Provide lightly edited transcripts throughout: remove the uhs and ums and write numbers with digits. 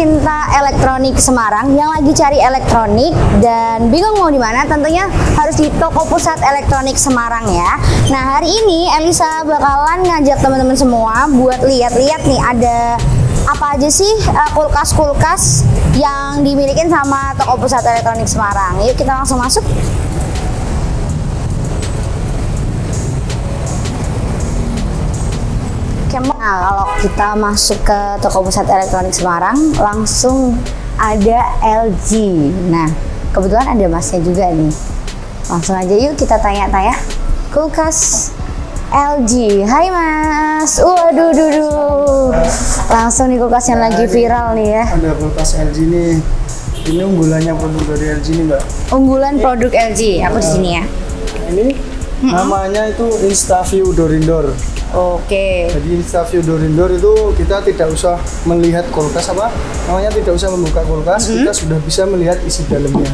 pecinta elektronik Semarang yang lagi cari elektronik dan bingung mau di mana, tentunya harus di Toko Pusat Elektronik Semarang ya. Nah, hari ini Elisa bakalan ngajak teman-teman semua buat lihat-lihat nih ada apa aja sih kulkas-kulkas yang dimilikin sama Toko Pusat Elektronik Semarang. Yuk kita langsung masuk. Nah, kalau kita masuk ke Toko Pusat Elektronik Semarang, langsung ada LG. Nah, kebetulan ada masnya juga nih. Langsung aja yuk kita tanya-tanya. Kulkas LG. Hai mas. Waduh, langsung nih kulkas yang lagi viral nih ya. Ada kulkas LG nih. Ini unggulannya produk dari LG nih mbak. Unggulan produk LG. Aku di sini ya. Ini namanya itu InstaView Door Indoor. Oke. Jadi InstaView Door Indoor itu kita tidak usah melihat kulkas namanya tidak usah membuka kulkas, kita sudah bisa melihat isi dalamnya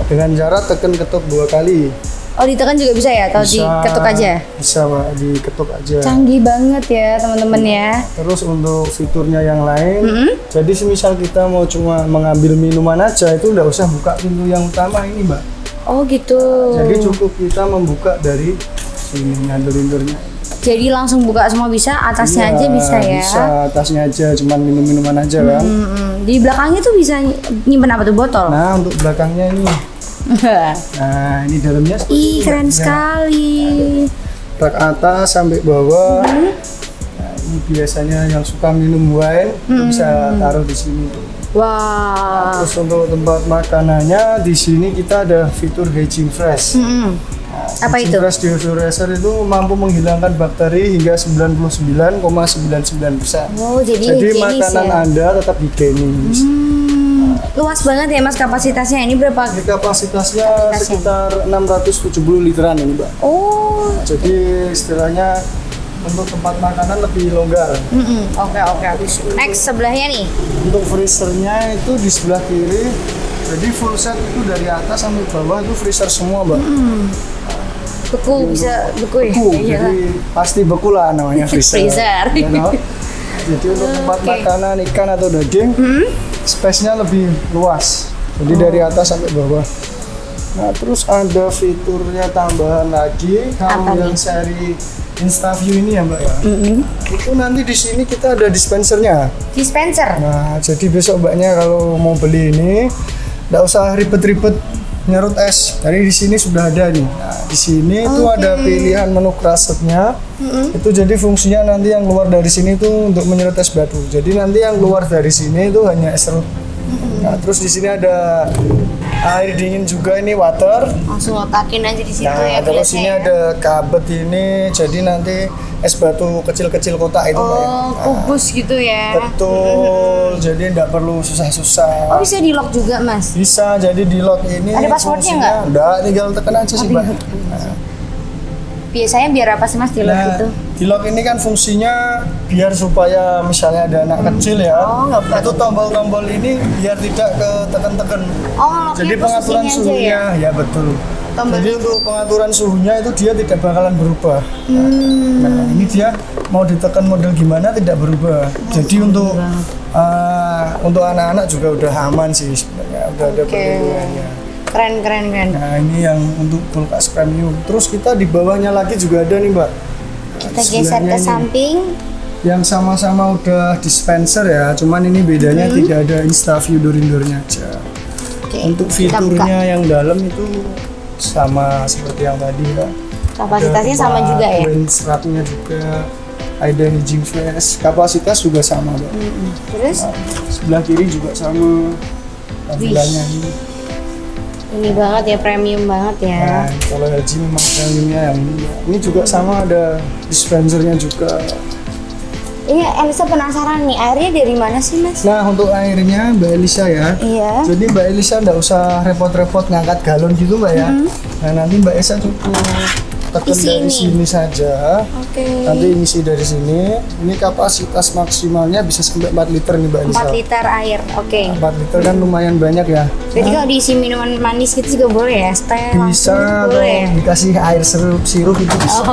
dengan cara tekan ketuk 2 kali. Oh, ditekan juga bisa ya? Atau diketuk aja? Bisa pak, diketuk aja. Canggih banget ya teman-teman ya. Terus untuk fiturnya yang lain, jadi semisal kita mau cuma mengambil minuman aja itu udah usah buka pintu yang utama ini mbak. Oh gitu. Jadi cukup kita membuka dari sini door-nya. Jadi langsung buka semua bisa, atasnya aja bisa ya? Bisa, atasnya aja, cuman minum-minuman aja kan. Di belakangnya tuh bisa nyimpen apa tuh, botol? Nah, untuk belakangnya ini. Nah, ini dalamnya ih, keren sekali. Rak atas sampai bawah. Nah, ini biasanya yang suka minum wine bisa taruh di sini. Wah. Terus untuk tempat makanannya di sini kita ada fitur Hygiene Fresh. Apa itu? Fresh Deodorizer itu mampu menghilangkan bakteri hingga 99,99%. Oh, jadi makanan ya? Anda tetap higienis. Luas banget ya mas kapasitasnya. Ini berapa? Ini kapasitasnya sekitar 670 literan ini mbak. Oh. Jadi istilahnya untuk tempat makanan lebih longgar. Oke. Next sebelahnya nih. Untuk freezernya itu di sebelah kiri. Jadi full set itu dari atas sampai bawah itu freezer semua mbak. Beku, bisa beku ya? Beku, jadi pasti beku lah namanya freezer. Freezer. Jadi untuk tempat makanan ikan atau daging, space-nya lebih luas. Jadi dari atas sampai bawah. Nah terus ada fiturnya tambahan lagi. Kalau yang seri InstaView ini ya mbak ya. Itu nanti di sini kita ada dispensernya. Dispenser? Nah jadi besok mbaknya kalau mau beli ini, nggak usah ribet-ribet nyerut es. Dari di sini sudah ada nih. Nah, di sini itu ada pilihan menu krasetnya. Itu jadi fungsinya nanti yang keluar dari sini itu untuk menyerut es batu. Jadi nanti yang keluar dari sini itu hanya es serut. Nah, terus di sini ada air dingin juga ini water. Langsung letakin aja di situ ya. Terus ini ada kabet ini. Jadi nanti es batu kecil-kecil kotak itu mbak ya. Kubus gitu ya. Betul. Jadi nggak perlu susah-susah. Oh, bisa di lock juga mas? Bisa, jadi di lock ini ada passwordnya nggak? Udah, tinggal tekan aja sih mbak. Biasanya biar apa sih mas di lock itu? Di lock ini kan fungsinya biar supaya misalnya ada anak kecil ya, itu tombol-tombol ini biar tidak ketekan-tekan. Jadi pengaturan suhunya ya betul. Jadi untuk pengaturan suhunya itu dia tidak bakalan berubah. Nah, ini dia mau ditekan model gimana tidak berubah. Jadi untuk anak-anak juga udah aman sih sebenarnya, udah ada perlindungannya. Keren. Nah ini yang untuk kulkas premium. Terus kita di bawahnya lagi juga ada nih mbak. Kita geser ke samping. Yang sama-sama udah dispenser ya, cuman ini bedanya tidak ada InstaView Door Indoor-nya aja. Untuk fiturnya yang dalam itu sama seperti yang tadi ya. Kapasitasnya sama juga ya? Seratnya juga. Ada Hygiene Fresh, kapasitas juga sama mbak. Terus? Sebelah kiri juga sama tampilannya ini. Ini banget ya, premium banget ya. Nah, kalau LG memang premiumnya yang ini. Ini juga sama, ada dispensernya juga. Ini Elisa penasaran nih, airnya dari mana sih mas? Nah untuk airnya Mbak Elisa ya. Iya. Jadi Mbak Elisa nggak usah repot-repot ngangkat galon gitu Mbak ya. Nah nanti Mbak Elisa cukup tekan dari sini saja. Nanti isi dari sini. Ini kapasitas maksimalnya bisa sampai 4 liter nih Mbak Elisa. 4 liter air, 4 liter kan lumayan banyak ya. Jadi kalau diisi minuman manis gitu juga boleh ya? Bisa, boleh. Dikasih air sirup itu bisa.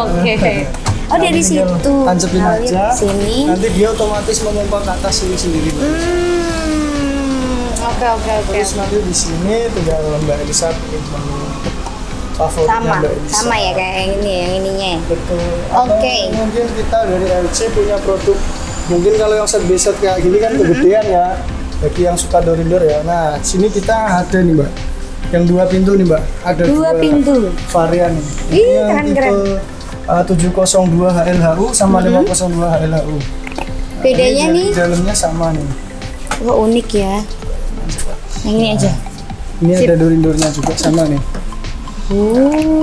Oh dari situ. Tancepin aja. Sini. Nanti dia otomatis memompa ke atas ini sendiri. Terus nanti di sini tinggal Mbak Elisa pilih menu favoritnya Mbak Elisa. Sama ya kayak yang ini, yang ininya. Betul. Oke. Mungkin kita dari LG punya produk, mungkin kalau yang set by set kayak gini kan kegedean ya, bagi yang suka door-in-door ya. Nah, sini kita ada nih Mbak, yang 2 pintu nih Mbak. Ada Dua pintu. varian nih. Ih, Ini yang keren. tipe 702 HLHU sama 502 HLHU. Bedanya Ini nih, dalamnya sama nih. wah unik ya. Yang ini aja. Ini ada door-in-doornya juga sama nih.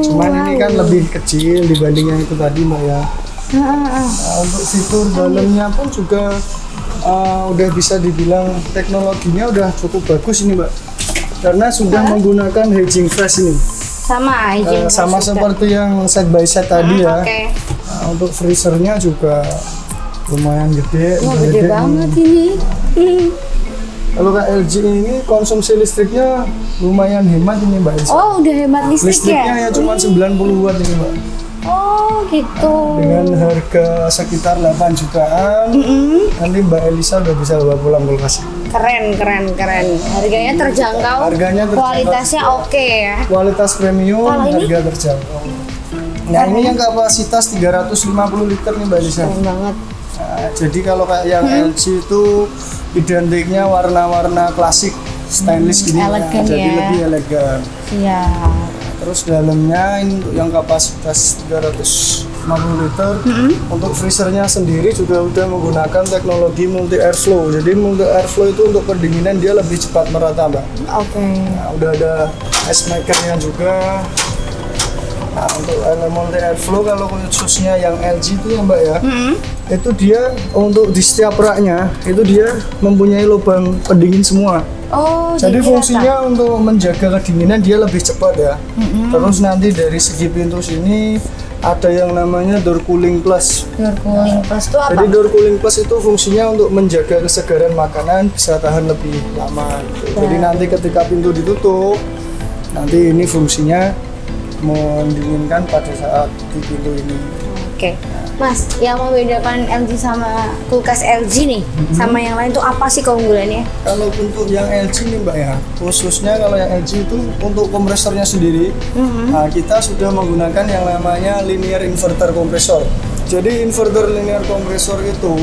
Cuman ini kan lebih kecil dibanding yang itu tadi Mbak ya. Nah, untuk fitur dalamnya pun juga udah bisa dibilang teknologinya udah cukup bagus ini Mbak. Karena sudah menggunakan hedging flash ini. Sama aja. Sama seperti yang set by set tadi ya. Oke. Nah, untuk freezernya juga lumayan gede. Wah, udah gede banget ini. Kalau kayak LG ini konsumsi listriknya lumayan hemat ini Mbak Elisa. Oh, udah hemat listrik Listriknya ya cuma 90 watt ini Mbak. Oh, gitu. Dengan harga sekitar 8 jutaan, nanti Mbak Elisa udah bisa bawa pulang kulkas. Keren. Harganya terjangkau. Harganya terjangkau. Kualitasnya oke ya. Kualitas premium, Kalau ini? harga terjangkau. Nah ini yang kapasitas 350 liter nih Mbak Elisa. Keren banget. Nah, jadi kalau kayak yang LG itu identiknya warna-warna klasik stainless gini, Elegan jadi ya. lebih elegan. Iya. Terus dalamnya ini untuk yang kapasitas 350 liter, untuk freezernya sendiri juga udah menggunakan teknologi multi airflow. Jadi multi airflow itu untuk pendinginan dia lebih cepat merata Mbak. Oke. Nah, udah ada ice makernya juga. Nah, untuk multi airflow kalau khususnya yang LG itu ya Mbak ya, itu dia untuk di setiap raknya itu dia mempunyai lubang pendingin semua. Oh, Jadi rata. fungsinya untuk menjaga kedinginan dia lebih cepat ya. Terus nanti dari segi pintu sini ada yang namanya door cooling plus. Door cooling plus itu apa? Jadi door cooling plus itu fungsinya untuk menjaga kesegaran makanan bisa tahan lebih lama. Gitu. Jadi nanti ketika pintu ditutup, nanti ini fungsinya mendinginkan pada saat di pintu ini. Oke. Mas, yang membedakan LG sama kulkas LG nih, sama yang lain tuh apa sih keunggulannya? Kalau untuk yang LG nih Mbak ya, khususnya kalau yang LG itu untuk kompresornya sendiri, nah, kita sudah menggunakan yang namanya linear inverter kompresor. Jadi inverter linear kompresor itu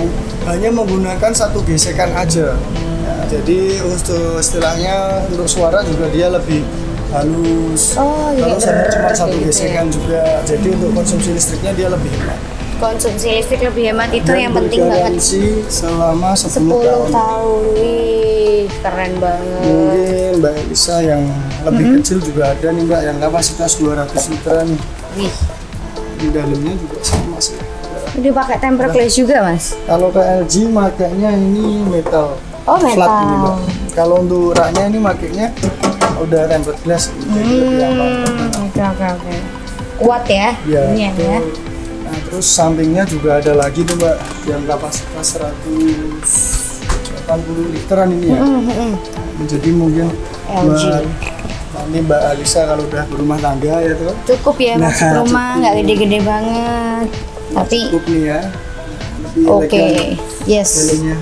hanya menggunakan satu gesekan aja. Nah, jadi untuk istilahnya untuk suara juga dia lebih halus. Oh, Terus iya, cuma satu gitu ya. gesekan juga. Jadi untuk konsumsi listriknya dia lebih hemat. Konsumsi listrik lebih hemat itu Dan yang penting banget. bergaransi selama 10 10 tahun. tahun. Wih, keren banget. Mungkin Mbak Elisa yang lebih kecil juga ada nih Mbak yang kapasitas 200 literan. Wih, Di dalamnya juga sama sih. udah pakai tempered glass juga, Mas? Kalau ke LG makanya ini metal. Oh, metal. Flat ini Mbak. Kalau untuk raknya ini makanya udah tempered glass jadi lebih aman. Oke. Kuat ya? Ya, Ini itu. ya. Nah, terus sampingnya juga ada lagi tuh Mbak yang kapasitas 180 literan ini ya. Jadi mungkin LG. buat nanti Mbak Alisa kalau udah berumah tangga ya tuh. Cukup ya, Nah, masuk rumah, nggak gede-gede banget. Tapi Cukup nih ya. Lebih oke, elegan yes. dalamnya.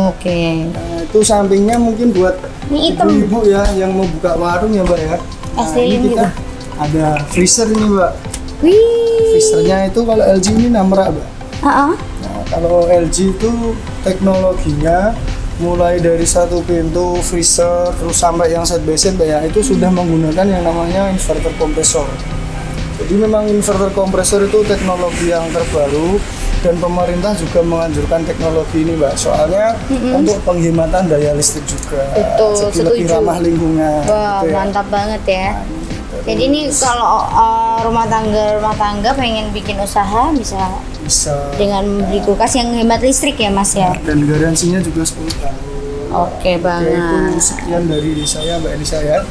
Oke. Nah, itu sampingnya mungkin buat Ini hitam. ibu-ibu ya yang mau buka warung ya Mbak ya. Es Nah, ini lilin kita ada freezer ini Mbak. Wih. Freezernya itu kalau LG ini 6 rak Mbak. Ah, Nah, kalau LG itu teknologinya mulai dari satu pintu freezer terus sampai yang set by set Mbak ya, itu sudah menggunakan yang namanya inverter kompresor. Jadi memang inverter kompresor itu teknologi yang terbaru dan pemerintah juga menganjurkan teknologi ini Mbak. Soalnya untuk penghematan daya listrik juga. Betul, Jadi lebih setuju. ramah lingkungan. Wah, gitu ya. mantap banget ya. Nah, gitu. Jadi ini kalau rumah tangga pengen bikin usaha bisa Bisa. dengan membeli kulkas yang hemat listrik ya, Mas ya. Dan garansinya juga 10 tahun. Oke Ya, itu banget. sekian dari saya Mbak Elisa ya.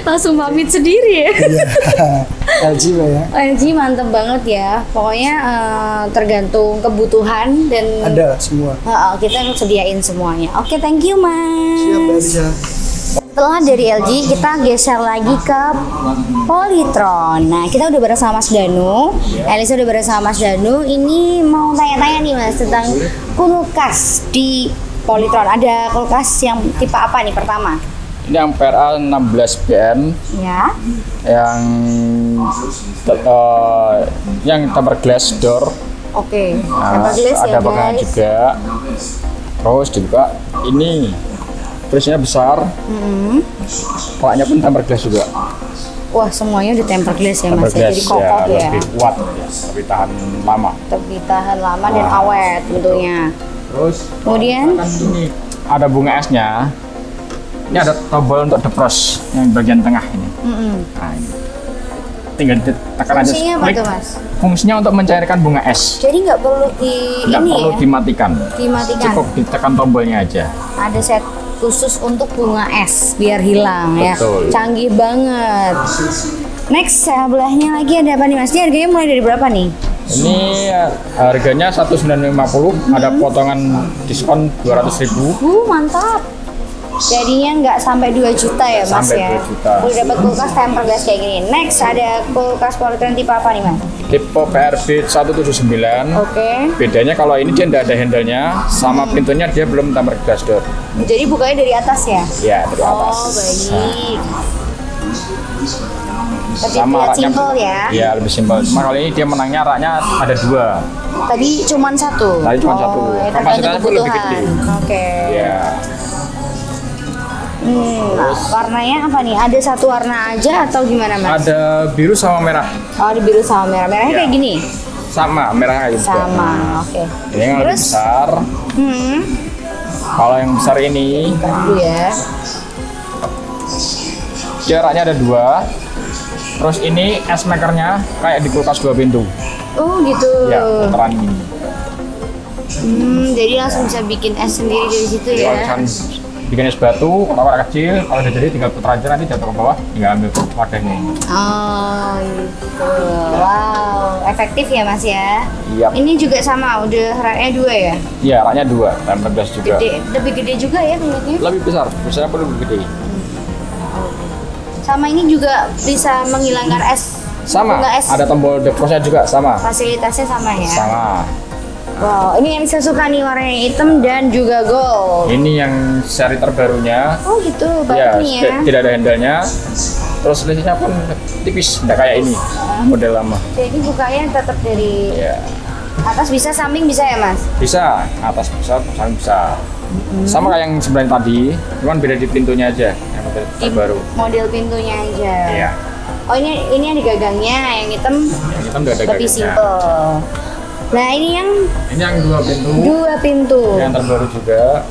Langsung pamit sendiri ya. Iya. LG Mbak ya. LG mantep banget ya. Pokoknya tergantung kebutuhan dan Ada semua. kita sediain semuanya. Oke, thank you, Mas. Siap Mbak Elisa. Setelah dari LG, kita geser lagi ke Polytron. Nah, kita udah bersama Mas Danu. Elisa udah bersama Mas Danu. Ini mau tanya-tanya nih Mas tentang kulkas di Polytron. Ada kulkas yang tipe apa nih pertama? Ini yang PRA 16 BN Ya. yang tempered glass door. Oke. Nah, Tempered glass ada ya bagangan guys. juga. Terus dibuka ini frisnya besar. Raknya pun tempered glass juga. Wah, semuanya udah tempered glass ya Tempered Mas. glass Jadi kokoh ya. lebih kuat, ya, lebih tahan lama. Lebih tahan lama dan awet tentunya. Terus Kemudian kan ini ada bunga esnya. Ini ada tombol untuk defrost yang bagian tengah ini. Nah, ini. Tinggal ditekan aja. fungsinya apa klik. tuh Mas? Fungsinya untuk mencairkan bunga es. Jadi nggak perlu Nggak perlu ya? dimatikan. Dimatikan. Cukup ditekan tombolnya aja. Ada set khusus untuk bunga es biar hilang Betul. ya. Canggih banget. Next, sebelahnya lagi ada apa nih Mas? Ini harganya mulai dari berapa nih? Ini harganya 1.950, ada potongan diskon 200.000. Mantap. Jadinya nggak sampai 2 juta ya Mas Sampai ya. 2 juta. Udah dapat kulkas tempered glass kayak gini. Next ada kulkas Polytron tipe apa nih Mas? Tipe PRB 179. Oke. Bedanya kalau ini dia tidak ada handle-nya, sama pintunya dia belum tempered glass door. Jadi bukanya dari atas ya? Ya, dari atas. Oh, baik. Tapi Sama lihat raknya. simpel ya. Iya, lebih simpel. Cuma kali ini dia menangnya raknya ada 2. Tadi cuman satu. Tadi cuman satu. Ya, tergantung Kapasitasnya pun lebih kebutuhan. gede. Oke. Ya. Warnanya apa nih? Ada satu warna aja atau gimana Mas? Ada biru sama merah. Oh, di biru sama merah. Merahnya Ya. kayak gini? Sama, merahnya juga. Sama. Oke. Ini yang lebih Terus? besar. Kalau yang besar ini, Dulu ya. jaraknya ada 2. Terus ini es makernya kayak di kulkas 2 pintu. Oh, gitu. Ya, putaran ini. Jadi langsung bisa bikin es sendiri dari situ Jadi kalau ya. misalkan bikin es batu, kotak kecil, kalau udah jadi tinggal putar aja, nanti jatuh ke bawah, tinggal ambil wadahnya ini. Oh, gitu. Wow, efektif ya Mas ya. Iya. Ini juga sama, udah raknya 2 ya. Iya, raknya 2, tempered glass juga. Gede, lebih gede juga ya kayaknya. Lebih besar, biasanya pun lebih gede. Sama ini juga bisa menghilangkan es. Sama, Bunga es. ada tombol defrostnya juga, sama. Fasilitasnya sama ya. Sama. Wow, ini yang saya suka nih warnanya hitam dan juga gold. Ini yang seri terbarunya. Oh gitu, Ya, bagus nih ya. tidak ada handle-nya. Terus listnya pun tipis, tidak kayak ini, model lama. Jadi bukanya tetap dari Ya, atas bisa, samping bisa ya Mas? bisa, atas bisa, samping bisa. Sama kayak yang sebenarnya tadi, cuman beda di pintunya aja, yang model terbaru. Model pintunya aja. Iya. Oh ini yang di gagangnya, yang hitam Yang hitam udah ada lebih gagangnya. simple. Nah ini yang Ini yang 2 pintu, 2 pintu. yang terbaru juga.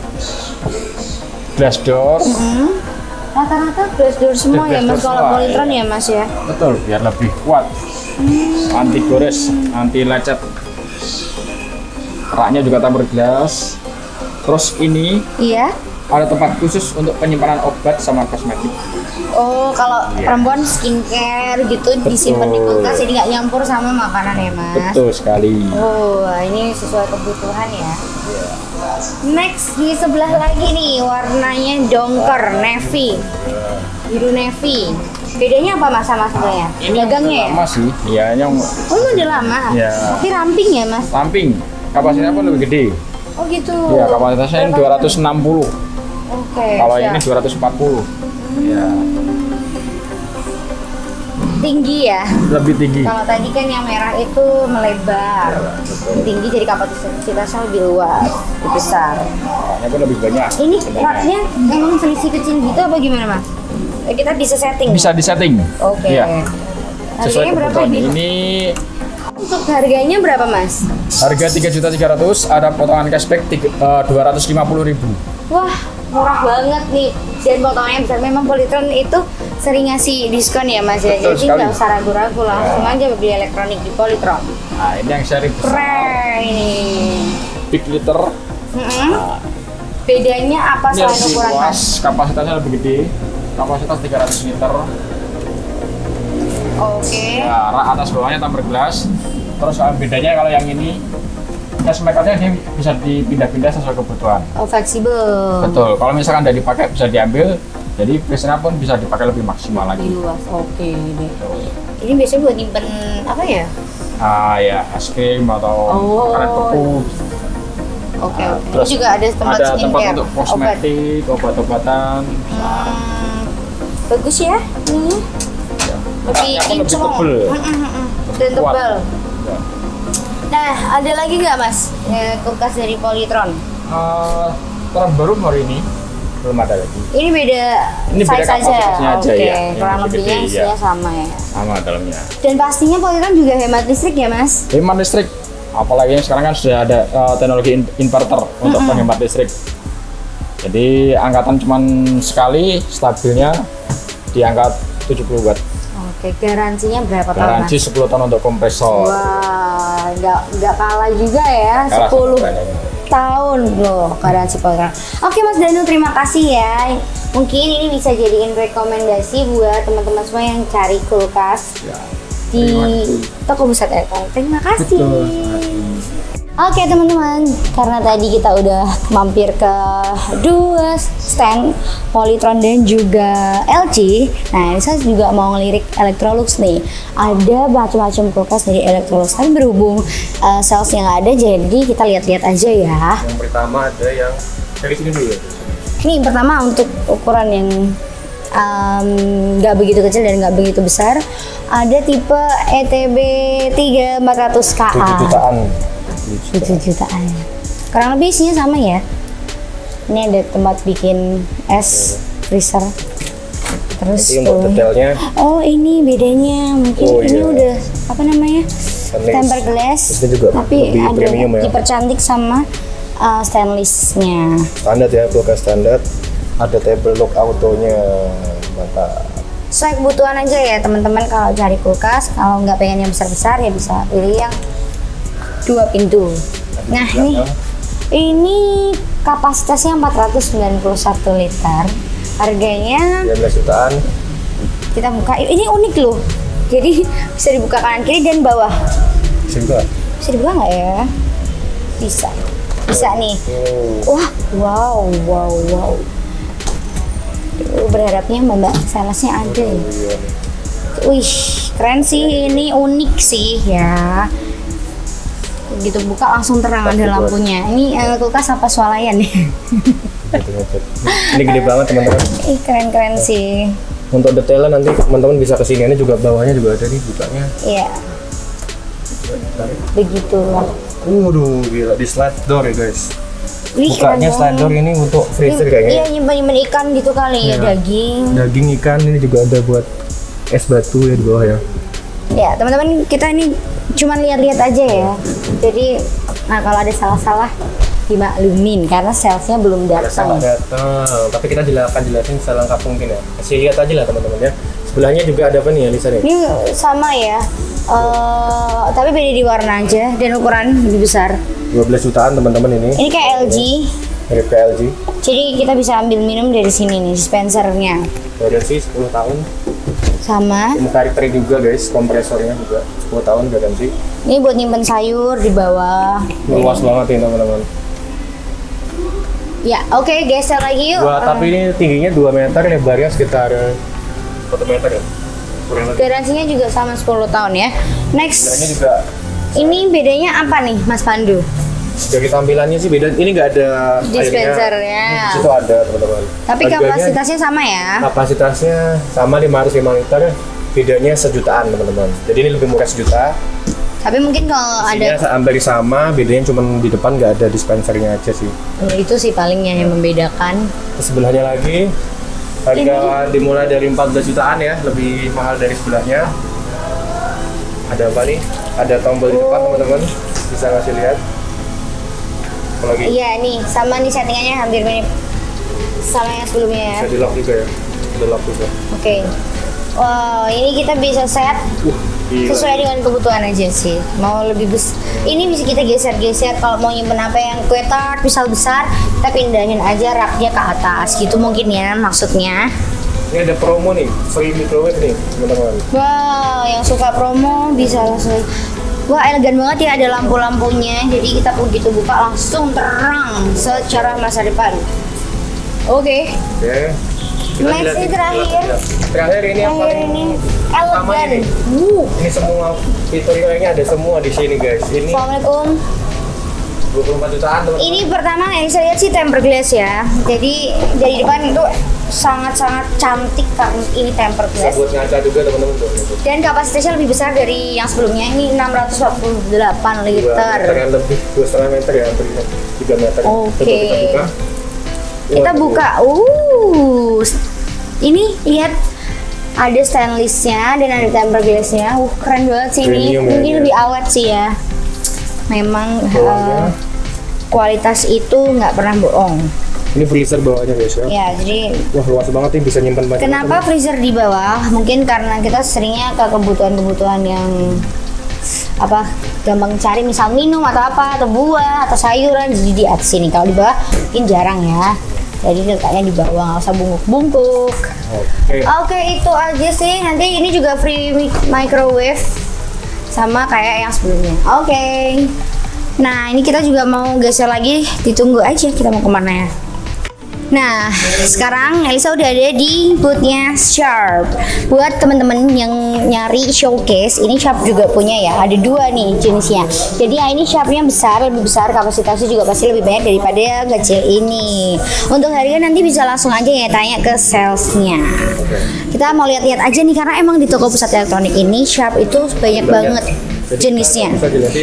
Glass door. Rata-rata glass door semua ya Glass Mas, door kalau semua, Polytron iya. ya Mas ya. Betul, biar lebih kuat. Anti gores, anti lecet. Raknya juga tempered glass. Terus ini Iya. ada tempat khusus untuk penyimpanan obat sama kosmetik. Oh kalau Iya. perempuan skincare gitu disimpan di Betul. kulkas jadi nggak nyampur sama makanan ya Mas. Betul sekali. Oh, ini sesuai kebutuhan ya. Next di sebelah lagi nih warnanya dongker navy, biru navy. Bedanya apa Mas sama sebelumnya? Gagangnya ya? Lama sih. Iya, yang Oh ini udah lama. Iya. Tapi ramping ya Mas? samping. Kapasitasnya pun lebih gede. Oh gitu. Iya, kapasitasnya ini 260. Oke. Kalau siap. ini 240. Iya, Tinggi ya. lebih tinggi. Kalau tadi kan yang merah itu melebar, tinggi jadi kapasitasnya lebih luas, lebih besar. Raknya pun lebih banyak. Ini sebenarnya. raknya emang selisih kecil gitu apa gimana Mas? Kita bisa setting. Bisa disetting. Oke. Iya. Sesuai Harganya berapa kebutuhan. ini? Ini Untuk harganya berapa Mas? harga 3.300.000, ada potongan cashback 250.000. Wah, murah banget nih. Dan potongannya besar. Memang Polytron itu sering ngasih diskon ya Mas ya. Betul Jadi sekali. nggak usah ragu-ragu, langsung aja beli elektronik di Polytron. Nah, ini yang seri besar. Keren ini. Big liter. Mm-mm. Nah, Bedanya apa ini selain lebih ukuran luas, Mas? kapasitasnya lebih gede. Kapasitas 300 liter. Oke. Ya, rak atas bawahnya tempered glass. Terus bedanya kalau yang ini, gas makernya dia bisa dipindah-pindah sesuai kebutuhan. Oh, fleksibel. Betul. Kalau misalkan tidak dipakai bisa diambil. Jadi biasanya pun bisa dipakai lebih maksimal Lebih lagi. luas. Oke deh. Ini biasanya buat nyimpen apa ya? Ah ya, es krim atau Oh. makanan beku. Oke. Nah, Ini terus juga ada tempat ada tempat skincare, untuk kosmetik, obat-obatan. Bagus ya ini. Lebih Katanya kan lebih kinclong. tebel. Dan Kuat. tebal. Ya. Nah, ada lagi nggak mas kulkas dari Polytron? Terbaru hari ini belum ada lagi. Ini beda Ini beda size aja. kapasitasnya aja Oke, ya. kurang Yang lebihnya gede, isinya ya. sama ya. Sama dalamnya. Dan pastinya Polytron juga hemat listrik ya mas? Hemat listrik, apalagi sekarang kan sudah ada teknologi inverter untuk penghemat listrik. Jadi angkatan cuman sekali, stabilnya di angka 70 watt. Oke, garansinya berapa tahun mas? Garansi 10 tahun untuk kompresor. Wah, nggak kalah juga ya, Kalah 10 sama brandnya. tahun loh garansi Polytron. Oke Mas Danu, terima kasih ya. Mungkin ini bisa jadiin rekomendasi buat teman-teman semua yang cari kulkas Ya. di toko pusat elektronik. Terima kasih. Betul. Oke teman-teman, karena tadi kita udah mampir ke dua stand Polytron dan juga LG. Nah, saya juga mau ngelirik Electrolux nih. Ada macam-macam kulkas dari Electrolux. Tapi berhubung salesnya nggak ada, jadi kita lihat-lihat aja ya. Yang pertama ada yang dari sini dulu ya. Ini pertama untuk ukuran yang nggak begitu kecil dan nggak begitu besar. Ada tipe ETB 3400KA. 7 jutaan. 7 jutaan. Kurang lebih isinya sama ya. Ini ada tempat bikin es freezer. Terus Jadi untuk tuh. detailnya Oh, ini bedanya mungkin Oh, ini iya. udah apa namanya? Tempered glass. Ini juga Tapi lebih ada premium ya. dipercantik sama stainlessnya. standar ya, kulkas standar. Ada table lock autonya. Mantap. Sesuai kebutuhan aja ya teman-teman, kalau cari kulkas, kalau nggak pengen yang besar-besar ya bisa pilih yang 2 pintu. Nah ini kapasitasnya 491 liter. Harganya 19 jutaan. kita buka, ini unik loh. Jadi bisa dibuka kanan kiri dan bawah. Juga. Bisa dibuka nggak ya? Bisa. Bisa nih. Oh. Wah, wow. Berharapnya mbak salesnya ada ya. Iya. Wih, keren sih, ini unik sih ya. Begitu buka langsung terang ada lampunya. Ini kulkas apa swalayan nih? Ini gede banget teman-teman. Ih, keren-keren sih. Untuk detailnya nanti teman-teman bisa kesini. Ini juga bawahnya juga ada nih bukanya. Iya. Begitulah. Waduh, gila di slide door ya guys. Wih, Bukanya keren slide door banget. ini untuk freezer Iya, kayaknya. nyimpen ikan gitu kali ya, Iya. daging. Daging ikan ini juga ada buat es batu ya di bawah ya. Ya, teman-teman, kita ini cuman lihat-lihat aja ya. Jadi, nah kalau ada salah-salah dimaklumin karena salesnya belum datang. Datang, tapi kita akan jelasin selengkap mungkin ya. Kasih lihat aja lah teman-teman ya. Sebelahnya juga ada apa nih ya Lisa nih? Ini sama ya, tapi beda di warna aja dan ukuran lebih besar. 12 jutaan teman-teman ini. Ini kayak LG, Mirip ke LG. jadi kita bisa ambil minum dari sini nih, dispensernya. Garansi 10 tahun. Sama. Ini tarik-tarik juga guys, kompresornya juga 10 tahun garansi. Ini buat nyimpen sayur di bawah. Luas banget ini teman-teman. Ya, oke, geser lagi yuk. Tapi ini tingginya 2 meter, lebarnya sekitar 1 meter ya. Kurang lebih. Garansinya juga sama 10 tahun ya. Next, Sebelahnya juga ini bedanya apa nih, Mas Pandu? dari tampilannya sih beda. Ini nggak ada Dispensernya. airnya. Di situ ada teman-teman. Tapi Harganya- kapasitasnya sama ya? Kapasitasnya sama 505 liter. Bedanya sejutaan teman-teman. Jadi ini lebih murah 1 juta. Tapi mungkin kalau Isinya ada, hampir sama. Bedanya cuma di depan nggak ada dispensernya aja sih. itu sih palingnya yang membedakan. Terus sebelahnya lagi harga dimulai dari 14 jutaan ya, lebih mahal dari sebelahnya. Ada apa nih? Ada tombol di depan teman-teman, bisa ngasih lihat. Apalagi Iya nih, sama nih settingannya hampir mirip sama yang sebelumnya ya. bisa di lock juga ya, di lock juga. Oke. Wow, ini kita bisa set Gila. sesuai dengan kebutuhan aja sih. Mau lebih besar, ini bisa kita geser-geser. Kalau mau nyimpen apa yang kue tart, misal besar, kita pindahin aja raknya ke atas. Gitu mungkin ya maksudnya. Ini ada promo nih, free microwave nih teman-teman. Wow, yang suka promo bisa langsung. Wah, elegan banget ya, ada lampu-lampunya. Jadi kita begitu buka langsung terang secara masa depan. Oke. Oke. Kita Next jelasin- ini terakhir. Terakhir ini yang Terakhir paling ini utama elegan. ini. Ini semua fitur yang ada semua di sini guys. Ini Assalamualaikum. 24 jutaan teman-teman. Ini pertama yang saya lihat sih tempered glass ya. Jadi dari depan itu sangat-sangat cantik kan ini tempered Bisa glass. buat ngaca juga teman-teman tuh. Dan kapasitasnya lebih besar dari yang sebelumnya. Ini 648 2 liter. meter yang lebih, 2,5 meter ya, 3 meter. Oke. Coba kita buka. Kita buka. Ini lihat ada stainlessnya dan ada tempered glassnya. Keren banget sih ini. Premium ya, Mungkin ya. lebih awet sih ya. Memang Bawahnya. kualitas itu nggak pernah bohong. Ini freezer bawahnya guys ya. Ya, jadi Wah luas banget nih, bisa nyimpan banyak. kenapa freezer di bawah? Mungkin karena kita seringnya ke kebutuhan-kebutuhan yang apa gampang cari, misal minum atau apa atau buah atau sayuran, jadi di atas sini. Kalau di bawah mungkin jarang ya. Jadi letaknya di bawah, nggak usah bungkuk-bungkuk. Oke, itu aja sih. Nanti ini juga free microwave sama kayak yang sebelumnya. Oke. Nah, ini kita juga mau geser lagi. Ditunggu aja kita mau kemana ya. Nah, sekarang Elisa udah ada di boothnya Sharp. Buat teman-teman yang nyari showcase, ini Sharp juga punya ya. Ada 2 nih jenisnya. Jadi ya ini Sharpnya besar, lebih besar, kapasitasnya juga pasti lebih banyak daripada yang kecil ini. Untuk harga nanti bisa langsung aja ya tanya ke salesnya. Kita mau lihat-lihat aja nih karena emang di toko pusat elektronik ini Sharp itu banyak banget jenisnya.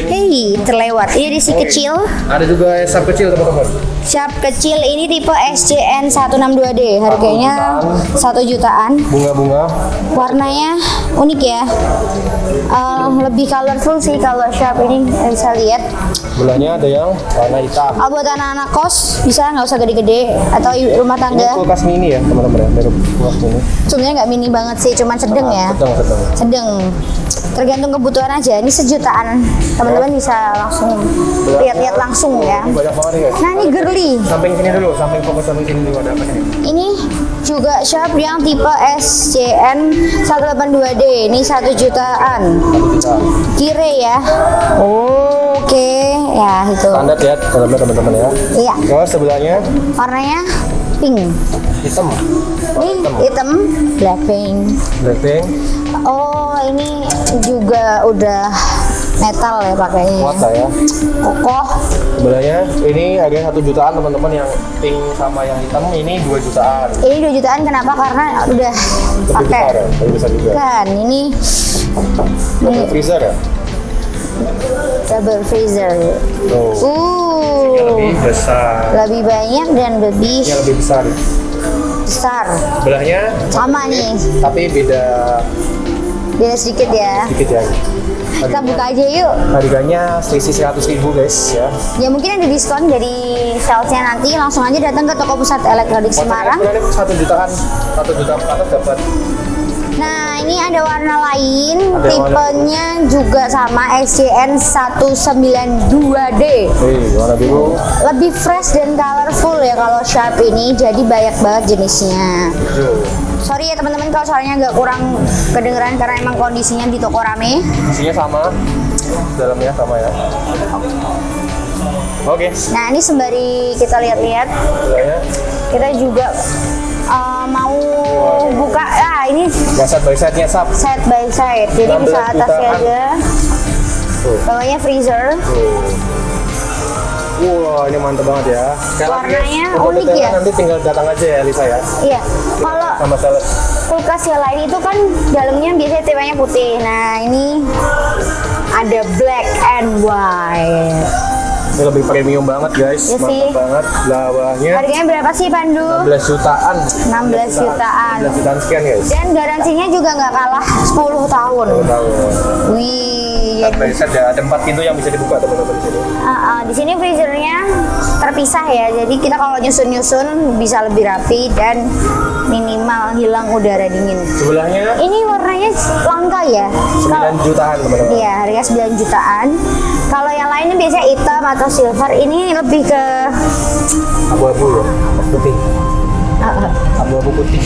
Hei, terlewat. Ini edisi kecil. Ada juga Sharp kecil teman-teman. Sharp kecil ini tipe SCN 162D. Harganya 1 jutaan. Bunga-bunga. Warnanya unik ya. Lebih colorful sih kalau Sharp ini bisa lihat. Sebelahnya ada yang warna hitam. Buat anak-anak kos bisa, nggak usah gede-gede atau rumah Ini tangga. kulkas mini ya teman-teman ya, merek kulkas mini. Sebenarnya nggak mini banget sih, cuman sedang ya. Sedang. Sedang. Tergantung kebutuhan aja. Ini sejutaan. Teman-teman bisa langsung lihat-lihat langsung ya. Ini banyak banget nih guys. Nah, ini girly. Samping sini dulu, samping sini dulu ada apa nih? Ini juga Sharp yang tipe SCN 182D. Ini 1 jutaan. 1 juta. Kire ya. Oke, ya itu. Standar ya dalamnya teman-teman ya. Iya. Kalau sebelahnya Warnanya pink. hitam. Ini hitam, Blackpink. Blackpink. Oh, ini juga udah metal ya pakainya. Kuat lah ya. Kokoh. Sebelahnya ini harganya 1 jutaan teman-teman, yang pink sama yang hitam ini 2 jutaan. Ini 2 jutaan kenapa? Karena udah Lebih pakai. besar ya, lebih besar juga. Kan ini Double freezer ya. double freezer. Tuh. Ini lebih besar. Lebih banyak dan lebih Ini lebih besar. besar. Sebelahnya Sama nih, tapi beda beda sedikit ya. sedikit ya. Kita buka aja yuk. Harganya selisih 100.000 guys ya. Ya mungkin ada diskon dari salesnya nanti. Langsung aja datang ke toko pusat elektronik Semarang. Sebenarnya 1 jutaan, 1 juta ke atas dapat. Nah, ini ada warna lain, Ada tipenya juga sama SCN 192D. Warna biru. Lebih fresh dan colorful ya kalau Sharp ini, jadi banyak banget jenisnya. Sorry ya teman-teman kalau suaranya agak kurang kedengeran karena emang kondisinya di toko rame. Isinya sama, dalamnya sama ya. Oke. Nah, ini sembari kita lihat-lihat, Sebelahnya kita juga mau buka. Ini side by side-nya Sharp. side by side, jadi 16 bisa atasnya jutaan. aja. Tuh. Bawahnya freezer. Wah, ini mantep banget ya. Sekali lagi, Warnanya untuk unik detailnya ya? Nanti tinggal datang aja ya Lisa ya. Iya, kalau Sama sales. kulkas yang lain itu kan dalamnya biasanya temanya putih. Nah, ini ada black and white. Ini lebih premium banget guys. Ya Mantap sih. banget. Bawahnya Harganya berapa sih, Pandu? 16 jutaan. 16 jutaan. 16 jutaan sekian guys. Dan garansinya juga nggak kalah 10 tahun. Tahu. Wih, Side by side ya, ada 4 pintu yang bisa dibuka teman-teman di sini. di sini freezernya terpisah ya. Jadi kita kalau nyusun-nyusun bisa lebih rapi dan minimal hilang udara dingin. Sebelahnya Ini warnanya langka ya? 9 jutaan teman-teman. Iya, harga 9 jutaan. Kalau yang lainnya biasanya hitam atau silver, ini lebih ke Abu-abu ya, putih. Abu-abu putih.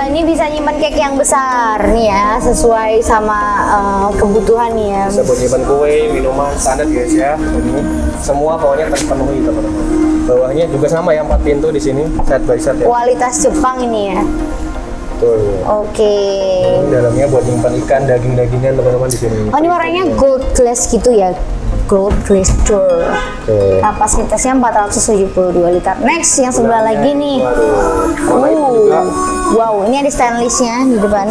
ini bisa nyimpan cake yang besar nih ya, sesuai sama kebutuhan nih ya. Bisa buat nyimpan kue, minuman, standar guys ya. Ini semua pokoknya terpenuhi teman-teman. Bawahnya juga sama ya, 4 pintu di sini, side by side ya. Kualitas Jepang ini ya. Betul. Oke. Dalamnya buat nyimpan ikan, daging-dagingan teman-teman di sini. Oh, ini warnanya gold glass gitu ya. Gold Glass Door. Oke. Kapasitasnya 472 liter. Next yang sebelah lagi nih. Wow, ini ada stainlessnya di depan.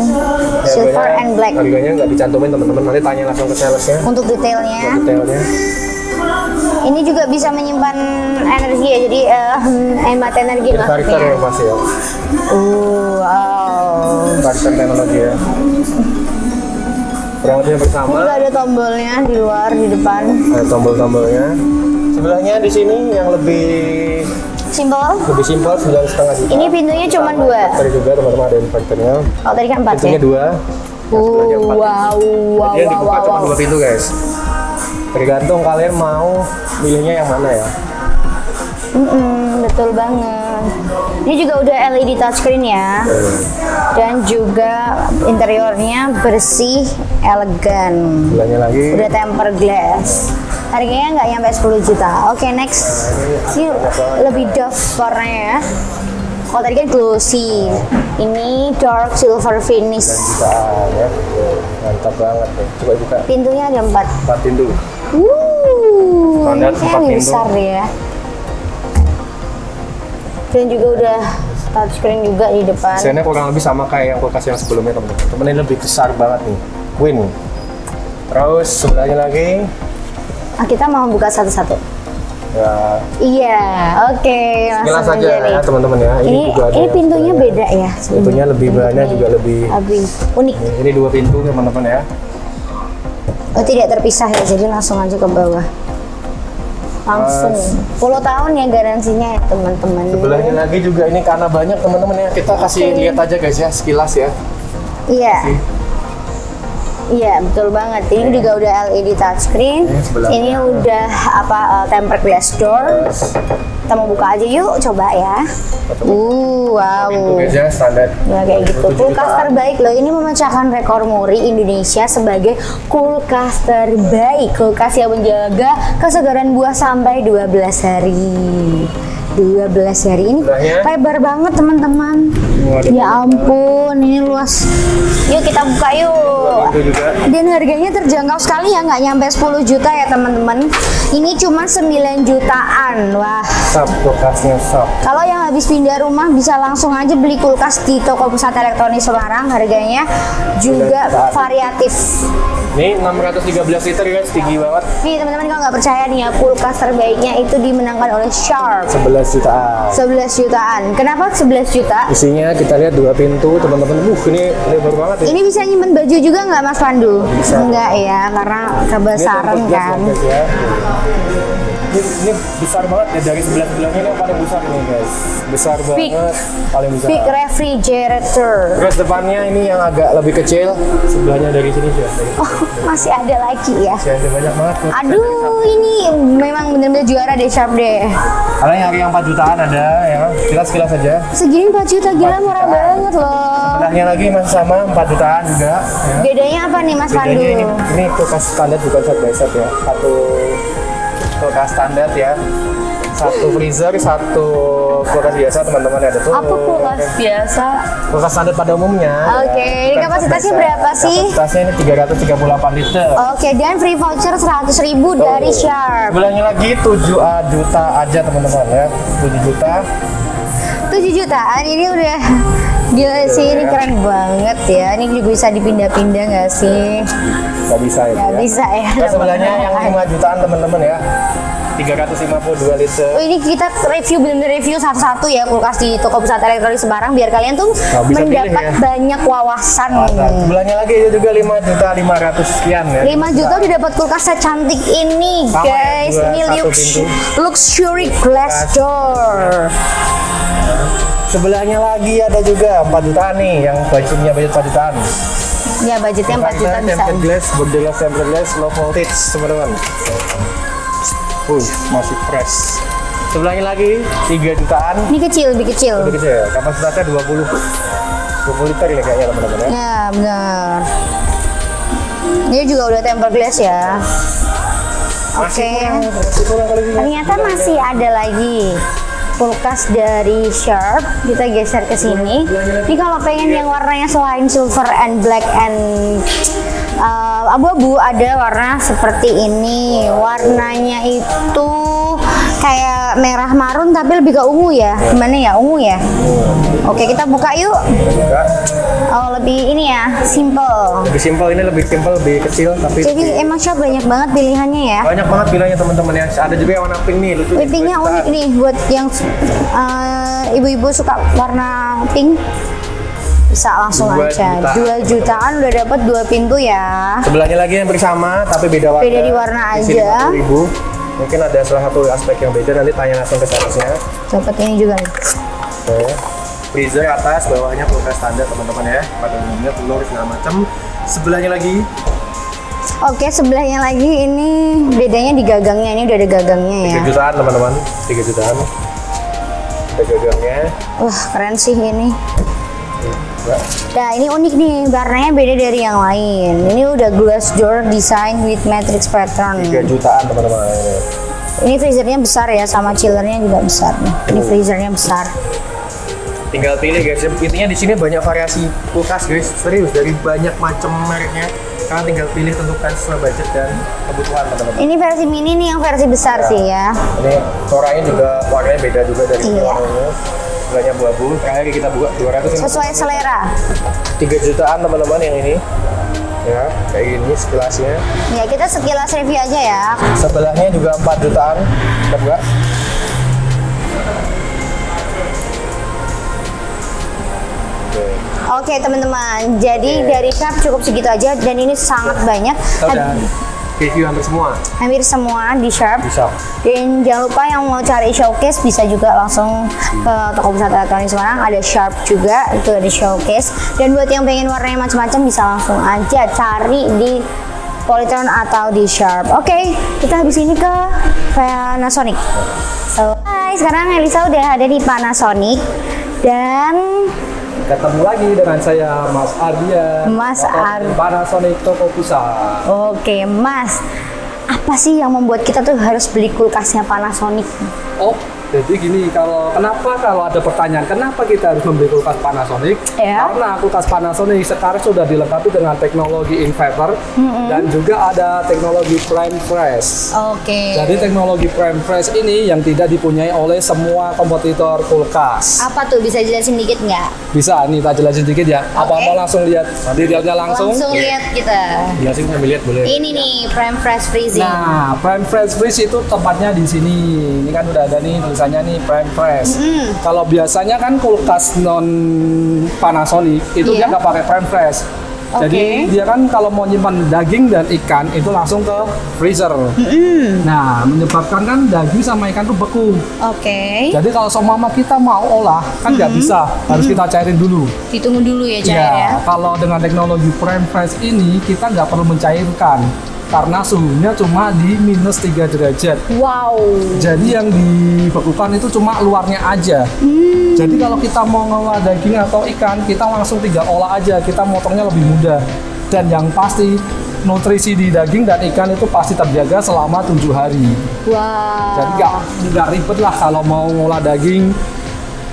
Silver and black. Harganya nggak dicantumin teman-teman, nanti tanya langsung ke salesnya. Untuk detailnya. Detailnya. Ini juga bisa menyimpan energi ya, jadi hemat energi Inverter ya maksudnya. Mas ya. Wow. Inverter teknologi ya. Kurang lebih Ini bersama. juga ada tombolnya di luar, di depan. Ada tombol-tombolnya. Sebelahnya di sini yang lebih Simpel. simpel 9,5 juta. Ini pintunya cuma 2. Tadi juga teman-teman ada inverternya. Oh tadi kan 4 ya? Pintunya 2. Wow. Dia dibuka cuma 2 pintu guys. Tergantung kalian mau milihnya yang mana ya. Betul banget. Ini juga udah LED touchscreen ya. Dan juga interiornya bersih, elegan. Sebelahnya lagi. Udah tempered glass. Harganya nggak nyampe 10 juta. Oke, next. Ini lebih doff warnanya ya. Kalau tadi kan glossy. Ini dark silver finish. Jutaan ya. Mantap banget nih. Coba buka. Pintunya ada 4. 4 pintu. Ini Standar 4 kayaknya pintu. besar ya. Dan juga udah touchscreen juga di depan. Desainnya kurang lebih sama kayak yang kulkas yang sebelumnya teman-teman. Temen ini lebih besar banget nih. Queen. Terus sebelahnya lagi. Ah, kita mau buka satu-satu. Ya, Iya, oke. sekilas Langsung aja aja nih. ya teman-teman ya. Ini juga ada ini yang pintunya sebelahnya. beda ya. Pintunya lebih banyak juga lebih. unik. Ini 2 pintu teman-teman ya. Oh, tidak terpisah ya. Jadi langsung aja ke bawah. Langsung. 10 tahun ya garansinya ya teman-teman. Sebelahnya lagi juga ini karena banyak teman-teman ya. Kita kasih lihat aja guys ya sekilas ya. Iya. Iya, betul banget. Ini juga udah LED touchscreen. Ini udah tempered glass door. Kita mau buka aja yuk, coba ya. Wow. Pintu guys ya standar. Ya kayak gitu. 7 Kulkas jutaan. terbaik loh. Ini memecahkan rekor muri Indonesia sebagai kulkas terbaik. Kulkas yang menjaga kesegaran buah sampai 12 hari. 12 hari ini Sebelahnya. lebar banget teman-teman. Waduh. Ya ampun, ini luas. Yuk kita buka yuk. Pintu juga. Dan harganya terjangkau sekali ya, nggak nyampe 10 juta ya teman-teman. Ini cuma 9 jutaan. Wah. Sap kulkasnya sap. Kalau yang habis pindah rumah bisa langsung aja beli kulkas di toko pusat elektronik Semarang. Harganya juga variatif. Ini 613 liter guys, tinggi banget. Nih teman-teman kalau nggak percaya nih ya, kulkas terbaiknya itu dimenangkan oleh Sharp. 11 jutaan. 11 jutaan. Kenapa 11 juta? Isinya kita lihat 2 pintu teman-teman. Ini lebar banget ya. Ini bisa nyimpen baju juga nggak Mas Pandu? Bisa. Enggak ya, karena kebesaran Ini kan. guys, ya. Ini besar banget ya, dari sebelah-sebelahnya ini yang paling besar ini guys. Besar Big. banget, paling besar. Big refrigerator. Terus depannya ini yang agak lebih kecil, sebelahnya dari sini sudah. Oh, masih ada lagi ya. Ada banyak banget. Aduh, ini memang benar-benar juara deh Sharp deh. Karena yang harga yang 4 jutaan ada ya, kita sekilas saja. Segini 4 juta, gila 4 murah jutaan. banget loh. Sebelahnya lagi masih sama 4 jutaan juga. Ya. Bedanya apa nih Mas Pandu? Bedanya ini kulkas standar bukan set by set ya. Satu kulkas standar ya. Satu freezer, satu kulkas biasa teman-teman ada tuh. Apa kulkas biasa? Kulkas standar pada umumnya. Oke, ini Bukan kapasitasnya set by set. berapa sih? Kapasitasnya ini 338 liter. Oke, dan free voucher 100.000 dari Sharp. Sebelahnya lagi 7 juta aja teman-teman ya. 7 juta. 7 jutaan ini udah gila sih, ini keren banget ya. Ini juga bisa dipindah-pindah nggak sih? Gak bisa ya. Nggak bisa ya. Nah, sebelahnya yang 5 jutaan teman-teman ya. 352 liter. Oh, ini kita review bener-bener review satu-satu ya kulkas di toko pusat elektronik Semarang biar kalian tuh Nah, bisa mendapat pilih ya. banyak wawasan. Sebelahnya lagi itu juga 5.500 sekian ya. 5 juta udah dapat kulkas secantik ini Sama ya, guys. dua, Ini satu pintu. luxury glass door. Sebelahnya lagi ada juga 4 jutaan nih yang budgetnya budget 4 jutaan. Ya budgetnya 4 juta bisa. Tempered glass, borderless tempered glass, low voltage teman-teman. Masih fresh. Sebelahnya lagi 3 jutaan. Ini kecil, lebih kecil. Lebih kecil ya, kapasitasnya 20 liter ini kayaknya teman-teman ya. Ya benar. Ini juga udah tempered glass ya. Oke. Masih kurang kali ini. Ternyata masih ada lagi kulkas dari Sharp. Kita geser ke sini. Ini kalau pengen yang warnanya selain silver and black and abu-abu, ada warna seperti ini. Warnanya itu kayak merah marun tapi lebih ke ungu ya. Gimana ya, ungu ya? Oke, kita buka yuk. Buka. Oh, lebih ini ya, simple. Lebih simpel, ini lebih simpel, lebih kecil tapi Jadi emang shop banyak banget pilihannya ya. banyak banget pilihannya teman-teman ya. Ada juga yang warna pink nih, lucu. Wih, pinknya unik nih buat yang ibu-ibu suka warna pink. Bisa langsung 2 aja. juta. 2 jutaan udah dapat 2 pintu ya. Sebelahnya lagi yang bersama tapi beda warna. Beda di warna Di sini aja. 50.000. Mungkin ada salah satu aspek yang beda, nanti tanya langsung ke salesnya. Dapat ini juga nih. Oke. Freezer atas, bawahnya kulkas standar teman-teman ya. Pada umumnya telur segala macam. Sebelahnya lagi Oke, sebelahnya lagi ini bedanya di gagangnya, ini udah ada gagangnya ya. 3 jutaan teman-teman. 3 jutaan. Ada gagangnya. Wah, keren sih ini. Enggak. Nah, ini unik nih, warnanya beda dari yang lain. Ini udah glass door design with matrix pattern. 3 jutaan teman-teman. Ini freezernya besar ya, sama chillernya juga besar nih. Ini freezernya besar. Tinggal pilih guys. Intinya di sini banyak variasi kulkas guys. Serius, dari banyak macam mereknya. Kalian tinggal pilih, tentukan sesuai budget dan kebutuhan teman-teman. Ini versi mini nih yang versi besar sih ya. Ini toranya juga warnanya beda juga dari Iya. warnanya. Sebelahnya abu-abu. Terakhir kita buka 200. Sesuai selera. 3 jutaan teman-teman yang ini. Ya, kayak gini sekilasnya. Ya, kita sekilas review aja ya. Sebelahnya juga 4 jutaan. Kita buka. Oke teman-teman, jadi dari shop cukup segitu aja dan ini sangat banyak. Kita udah review hampir semua. Hampir semua di shop. Bisa. Dan jangan lupa yang mau cari showcase bisa juga langsung ke toko pusat elektronik Semarang, ada Sharp juga, itu ada showcase. Dan buat yang pengen warnanya macam-macam bisa langsung aja cari di Polytron atau di Sharp. Oke, kita habis ini ke Panasonic. So, hai, sekarang Elisa udah ada di Panasonic dan Ketemu lagi dengan saya Mas Ardian, Mas Panasonic Toko Pusat. Oke, Mas, apa sih yang membuat kita tuh harus beli kulkasnya Panasonic? Oh, jadi gini, kalau ada pertanyaan kenapa kita harus membeli kulkas Panasonic? Ya. Karena kulkas Panasonic sekarang sudah dilengkapi dengan teknologi inverter dan juga ada teknologi prime fresh. Oke. Jadi teknologi prime fresh ini yang tidak dipunyai oleh semua kompetitor kulkas. Apa tuh, bisa jelasin dikit nggak? Bisa, nih kita jelasin sedikit ya. Apa Oke. mau langsung lihat detailnya langsung? Langsung lihat kita. Jelasin sambil lihat boleh. Ini nih prime fresh freezing. Nah, prime fresh freeze itu tempatnya di sini. Ini kan udah ada nih tulisannya nih prime fresh. Kalau biasanya kan kulkas non Panasonic itu dia Iya. nggak pakai prime fresh. Jadi dia kan kalau mau nyimpan daging dan ikan itu langsung ke freezer. Nah, menyebabkan kan daging sama ikan tuh beku. Oke. Jadi kalau seumpama kita mau olah kan nggak bisa, harus kita cairin dulu. Ditunggu dulu ya cair Ya, ya. kalau dengan teknologi prime fresh ini kita nggak perlu mencairkan karena suhunya cuma di minus 3 derajat. Wow. Jadi yang dibekukan itu cuma luarnya aja. Jadi kalau kita mau ngolah daging atau ikan, kita langsung 3 olah aja. Kita motongnya lebih mudah. Dan yang pasti nutrisi di daging dan ikan itu pasti terjaga selama 7 hari. Wow. Jadi nggak ribet lah kalau mau ngolah daging.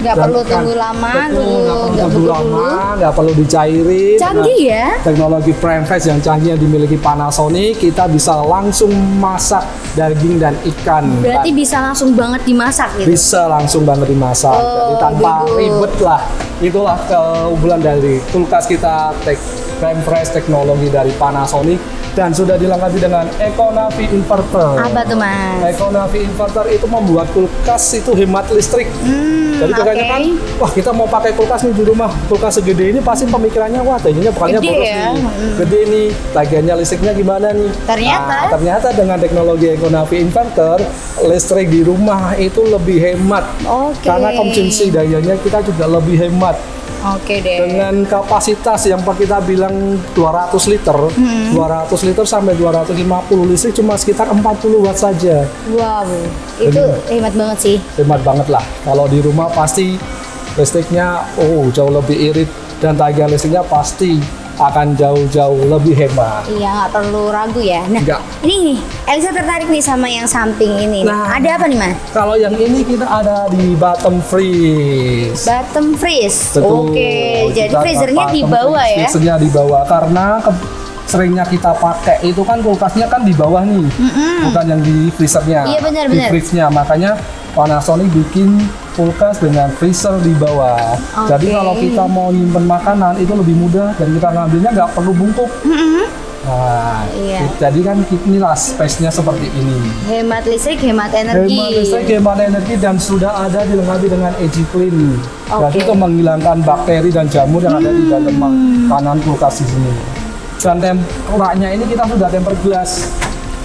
Nggak Dan perlu ikan. tunggu lama, Betul, nggak perlu nggak tunggu beku lama, dulu. nggak perlu dicairin. Canggih ya. Teknologi prime fresh yang canggih yang dimiliki Panasonic, kita bisa langsung masak daging dan ikan. Berarti bisa langsung banget dimasak gitu. Bisa langsung banget dimasak. Oh, Jadi tanpa gitu. ribet lah. Itulah keunggulan dari kulkas kita prime fresh teknologi dari Panasonic dan sudah dilengkapi dengan EcoNavi inverter. Apa tuh Mas? EcoNavi inverter itu membuat kulkas itu hemat listrik. Jadi kebanyakan, wah kita mau pakai kulkas nih di rumah, kulkas segede ini pasti pemikirannya wah tagihannya bukannya Gede boros ya. nih, gede nih, tagihannya listriknya gimana nih? Ternyata? Nah, ternyata dengan teknologi EcoNavi inverter, listrik di rumah itu lebih hemat. Oke. Karena konsumsi dayanya kita juga lebih hemat. Oke deh. Dengan kapasitas yang kita bilang 200 liter, 200 liter sampai 250 listrik cuma sekitar 40 watt saja. Wow. Itu hemat banget sih. Hemat banget lah. Kalau di rumah pasti listriknya jauh lebih irit dan tagihan listriknya pasti akan jauh-jauh lebih hemat. Iya, nggak perlu ragu ya. Nah, Nggak. ini nih, Elisa tertarik nih sama yang samping ini. Nah. Ada apa nih Mas? Kalau yang ini kita ada di bottom freeze. Bottom freeze. Betul. Oke, jadi Kita freezernya di bottom bawah freeze, ya. Freezernya di bawah karena seringnya kita pakai itu kan kulkasnya kan di bawah nih, bukan yang di freezernya. Iya, benar, di benar. fridge-nya. Makanya Panasonic bikin kulkas dengan freezer di bawah. Jadi Oke. kalau kita mau nyimpen makanan itu lebih mudah dan kita ngambilnya nggak perlu bungkuk. Nah, Iya. jadi kan inilah space-nya seperti ini. Hemat listrik, hemat energi. Hemat listrik, hemat energi, dan sudah ada dilengkapi dengan Easy Clean. Jadi Oke. itu menghilangkan bakteri dan jamur yang ada di dalam makanan kulkas di sini. Dan raknya ini kita sudah tempered glass.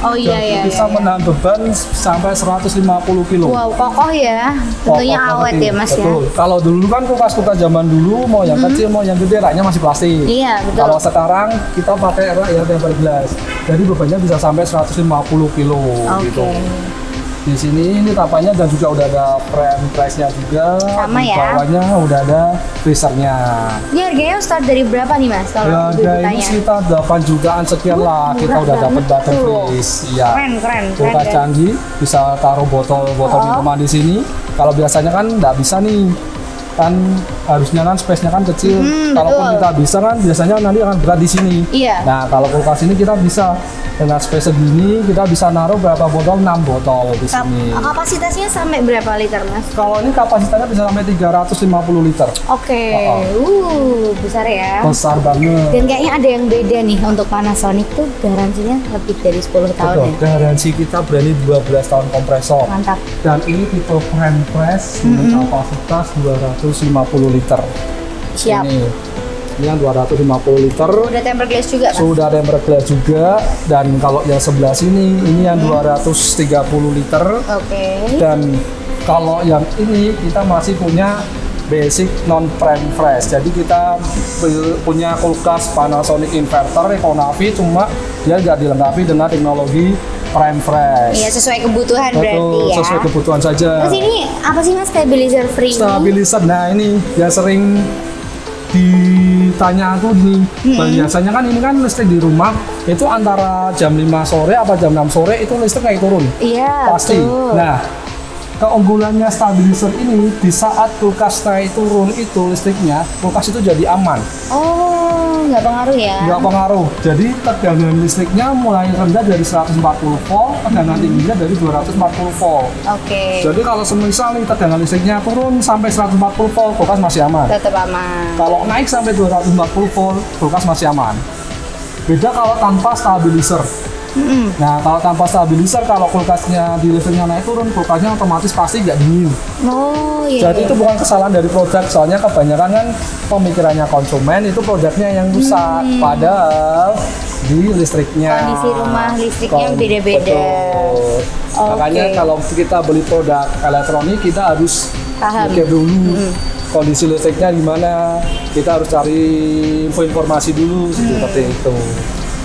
Oh iya Jadi iya. bisa iya. menahan beban sampai 150 kilo. Wow, kokoh ya. Tentunya Kokoh awet banget ya ini. Mas Betul. Kalau dulu kan kulkas-kulkas zaman dulu mau yang kecil mau yang gede raknya masih plastik. ya. Iya betul. Kalau sekarang kita pakai rak yang tempered glass. Jadi bebannya bisa sampai 150 kilo Oke. gitu. Di sini ini tapanya dan juga udah ada frame press-nya juga. Sama di ya. bawahnya udah ada freezernya. Ini harganya start dari berapa nih Mas? Kalau Ya, ibu harga ini tanya. sekitar 8 jutaan sekian lah. Kita murah udah dapat banget bottom tuh. freeze. Iya. Keren. Kulkas canggih, bisa taruh botol minuman di sini. Kalau biasanya kan nggak bisa nih, kan harusnya kan space-nya kan kecil. Kalaupun betul. kita bisa kan biasanya nanti akan berat di sini. Iya. Nah kalau kulkas ini kita bisa dengan space segini kita bisa naruh berapa botol? 6 botol di sini. Kapasitasnya sampai berapa liter Mas? Kalau ini kapasitasnya bisa sampai 350 liter. Oke. Besar ya. Besar banget. Dan kayaknya ada yang beda nih untuk Panasonic tuh garansinya lebih dari 10 tahun Betul, ya. garansi kita berani 12 tahun kompresor. Mantap. Dan ini tipe frame press dengan kapasitas 250 liter. Siap. Ini yang 250 liter. Udah tempered glass juga Mas? Sudah tempered glass juga. Dan kalau yang sebelah sini, ini yang 230 liter. Oke. Dan kalau yang ini kita masih punya basic non frame fresh. Jadi kita punya kulkas Panasonic inverter Econavi, cuma dia nggak dilengkapi dengan teknologi frame fresh. Iya sesuai kebutuhan berarti Betul, ya. sesuai kebutuhan saja. Terus ini apa sih Mas stabilizer free ini? Stabilizer, nah ini yang sering ditanya aku gini, biasanya kan ini kan listrik di rumah itu antara jam 5 sore apa jam 6 sore itu listrik naik turun. Iya Pasti. betul. Nah, keunggulannya stabilizer ini di saat kulkas naik turun itu listriknya, kulkas itu jadi aman, Oh nggak pengaruh ya? nggak pengaruh. Jadi tegangan listriknya mulai rendah dari 140 volt, tegangan tingginya dari 240 volt. Oke. Jadi kalau semisal nih tegangan listriknya turun sampai 140 volt, kulkas masih aman. Tetap aman. Kalau naik sampai 240 volt, kulkas masih aman. Beda kalau tanpa stabilizer. Nah, kalau tanpa stabilizer, kalau kulkasnya di listriknya naik turun, kulkasnya otomatis pasti nggak dingin. Oh iya. Jadi iya. itu bukan kesalahan dari produk, soalnya kebanyakan kan pemikirannya konsumen itu produknya yang rusak, padahal di listriknya. Kondisi rumah listriknya beda-beda. Betul. Oke. Makanya kalau kita beli produk elektronik, kita harus Paham. mikir dulu kondisi listriknya gimana. Kita harus cari informasi dulu seperti itu.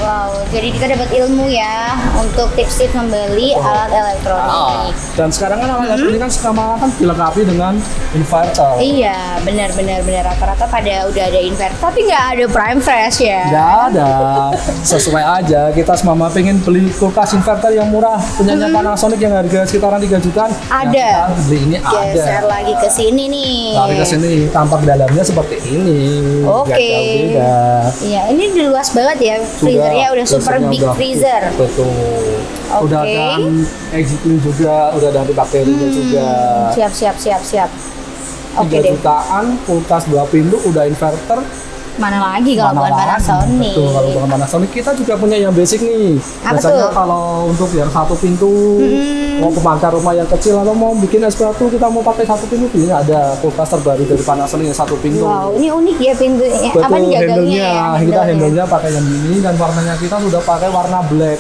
Wow, jadi kita dapat ilmu ya untuk tips-tips membeli alat elektronik. Dan sekarang kan alat elektronik kan sekarang kan dilengkapi dengan inverter. Iya, benar rata-rata pada udah ada inverter, tapi nggak ada prime fresh ya. Nggak ada, sesuai aja. Kita semama pengen beli kulkas inverter yang murah, punyanya Panasonic yang harga sekitaran 3 jutaan. Ada. Yang kita beli ini Geser ada. lagi ke sini nih. Tarik ke sini, tampak dalamnya seperti ini. Oke. Nggak jauh beda. Iya, ini luas banget ya. Freezernya udah super freezernya big udah freezer. Betul. Oke. Udah ada exit juga, udah ada antibakterinya juga. Siap. Oke 3 deh. jutaan, kulkas 2 pintu, udah inverter. Mana lagi kalau Mana bukan lagi? Panasonic? Betul, kalau bukan Panasonic kita juga punya yang basic nih. Apa Biasanya tuh? kalau untuk yang 1 pintu, mau kebakar rumah yang kecil atau mau bikin es batu kita mau pakai 1 pintu, ini ada kulkas terbaru dari Panasonic yang 1 pintu. Wow, ini unik ya pintu. Betul, Apa nih gagangnya handle-nya. ya? Kita Handle-nya. handle-nya pakai yang ini dan warnanya kita sudah pakai warna black.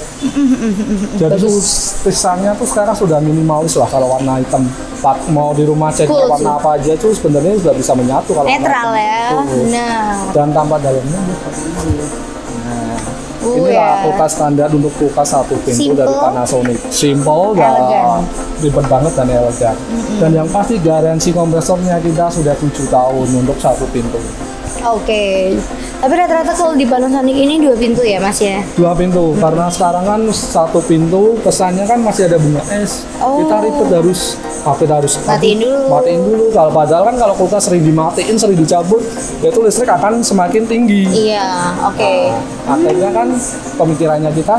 Jadi pisangnya tuh sekarang sudah minimalis lah kalau warna hitam. Mau di rumah cat Cool warna apa aja tuh sebenarnya sudah bisa menyatu kalau warna Netral hitam. ya. Betul. Nah. Dan tambah dalamnya seperti ini. Nah, inilah ya. kulkas standar untuk kulkas 1 pintu Simple. dari Panasonic. Simple, nggak Elegan. ribet banget dan elegan. Dan yang pasti garansi kompresornya kita sudah 7 tahun untuk 1 pintu. Oke. Tapi rata-rata kalau di Panasonic ini 2 pintu ya Mas ya? 2 pintu, karena sekarang kan 1 pintu kesannya kan masih ada bunga es. Kita ribet harus Matiin dulu. Kalau padahal kan kalau kulkas sering dimatiin, sering dicabut, itu listrik akan semakin tinggi. Iya, oke. Akhirnya kan pemikirannya kita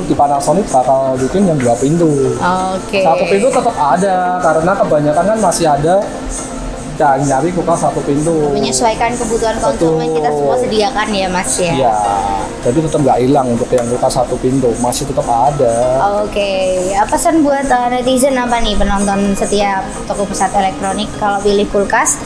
di Panasonic bakal bikin yang 2 pintu. Oke. 1 pintu tetap ada, karena kebanyakan kan masih ada yang nyari kulkas 1 pintu. Menyesuaikan kebutuhan konsumen kita semua sediakan ya Mas ya? Iya, jadi tetap nggak hilang untuk yang kulkas 1 pintu, masih tetap ada. Oke, pesan buat netizen apa nih penonton setiap toko pusat elektronik kalau pilih kulkas?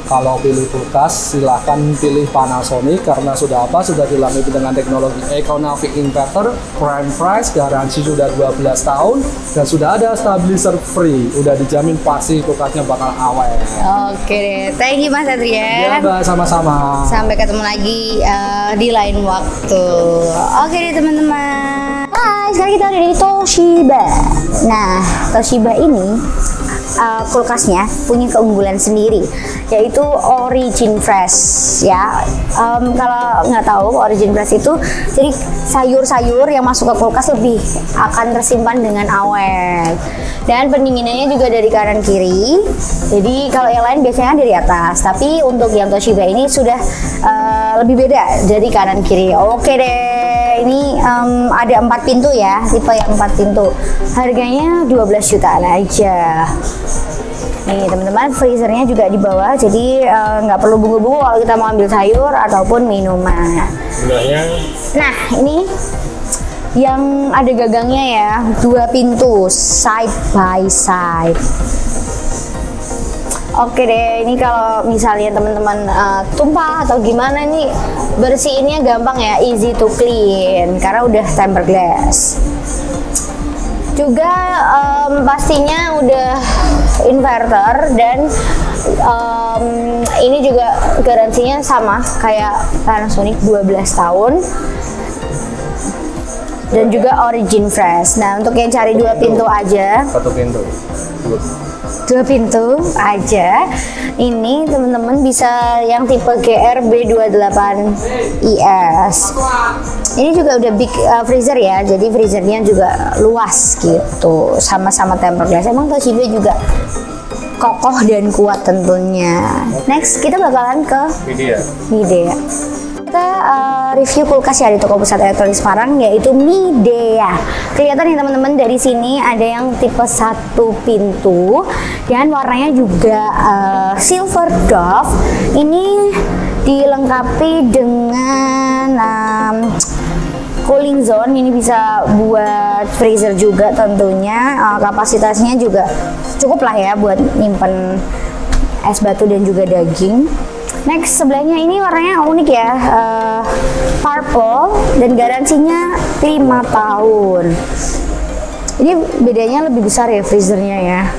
Kalau pilih kulkas silahkan pilih Panasonic karena sudah dilengkapi dengan teknologi Econavi Inverter, prime price, garansi sudah 12 tahun dan sudah ada stabilizer free, udah dijamin pasti kulkasnya bakal awet. Oke deh, thank you Mas Adrian. Ya Mbak, sama-sama. Sampai ketemu lagi di lain waktu. Oke deh teman-teman. Hai, sekarang kita ada di Toshiba. Nah, Toshiba ini kulkasnya punya keunggulan sendiri, yaitu Origin Fresh ya. Kalau nggak tahu, Origin Fresh itu jadi sayur-sayur yang masuk ke kulkas lebih akan tersimpan dengan awet, dan pendinginannya juga dari kanan kiri. Jadi kalau yang lain biasanya dari atas, tapi untuk yang Toshiba ini sudah lebih beda dari kanan kiri. Oke deh, ini ada 4 pintu ya, tipe yang 4 pintu. Harganya 12 jutaan aja. Nih teman-teman, freezernya juga di bawah, jadi nggak perlu bunggu-bunggu kalau kita mau ambil sayur ataupun minuman. Nah ini yang ada gagangnya ya, 2 pintu side by side. Oke deh, ini kalau misalnya teman-teman tumpah atau gimana nih, bersihinnya gampang ya, easy to clean karena udah tempered glass. Juga pastinya udah inverter, dan ini juga garansinya sama kayak Panasonic 12 tahun dan juga Origin Fresh. Nah untuk yang cari 2 pintu aja, 1 pintu 2 pintu aja, ini teman-teman bisa yang tipe GRB28IS. Ini juga udah big freezer ya, jadi freezernya juga luas gitu, sama-sama tempered glass. Emang Toshiba juga kokoh dan kuat tentunya. Next kita bakalan ke Midea. Kita review kulkas ya di toko pusat elektronik Semarang, yaitu Midea. Kelihatan nih teman-teman, dari sini ada yang tipe 1 pintu dan warnanya juga silver dove. Ini dilengkapi dengan cooling zone, ini bisa buat freezer juga tentunya. Kapasitasnya juga cukup lah ya buat nyimpen es batu dan juga daging. Next, sebelahnya ini warnanya unik ya, purple, dan garansinya 5 tahun. Ini bedanya lebih besar ya freezernya ya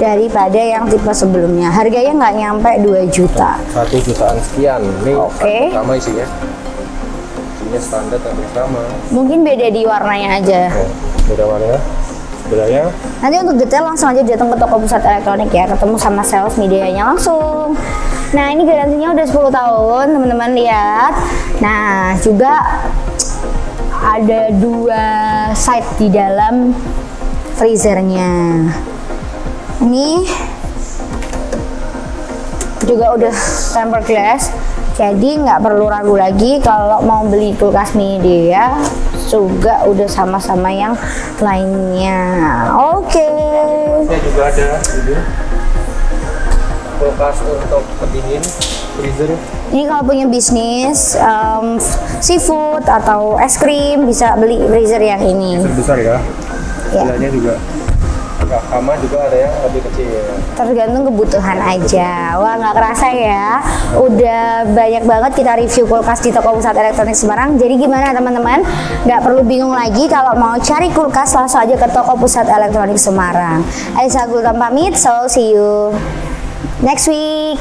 daripada yang tipe sebelumnya. Harganya nggak nyampe 2 juta. 1 jutaan sekian. Ini sama isinya standar tapi sama. Mungkin beda di warnanya aja. Beda warnanya. Bedanya. Nanti untuk detail langsung aja datang ke toko pusat elektronik ya, ketemu sama sales Midea-nya langsung. Nah ini garansinya udah 10 tahun teman-teman, lihat. Nah juga ada 2 side di dalam freezernya. Ini juga udah tempered glass, jadi nggak perlu ragu lagi kalau mau beli kulkas Midea. Juga udah sama-sama yang lainnya. Oke. Ini juga ada ini kulkas untuk pendingin freezer. Ini kalau punya bisnis seafood atau es krim bisa beli freezer yang ini. Freezer besar ya. Harganya juga nggak sama, juga ada yang lebih kecil. Tergantung kebutuhan aja. Wah nggak kerasa ya, udah banyak banget kita review kulkas di toko pusat elektronik Semarang. Jadi gimana teman-teman? Nggak perlu bingung lagi kalau mau cari kulkas, langsung aja ke toko pusat elektronik Semarang. Elisa Gultam pamit, so see you next week.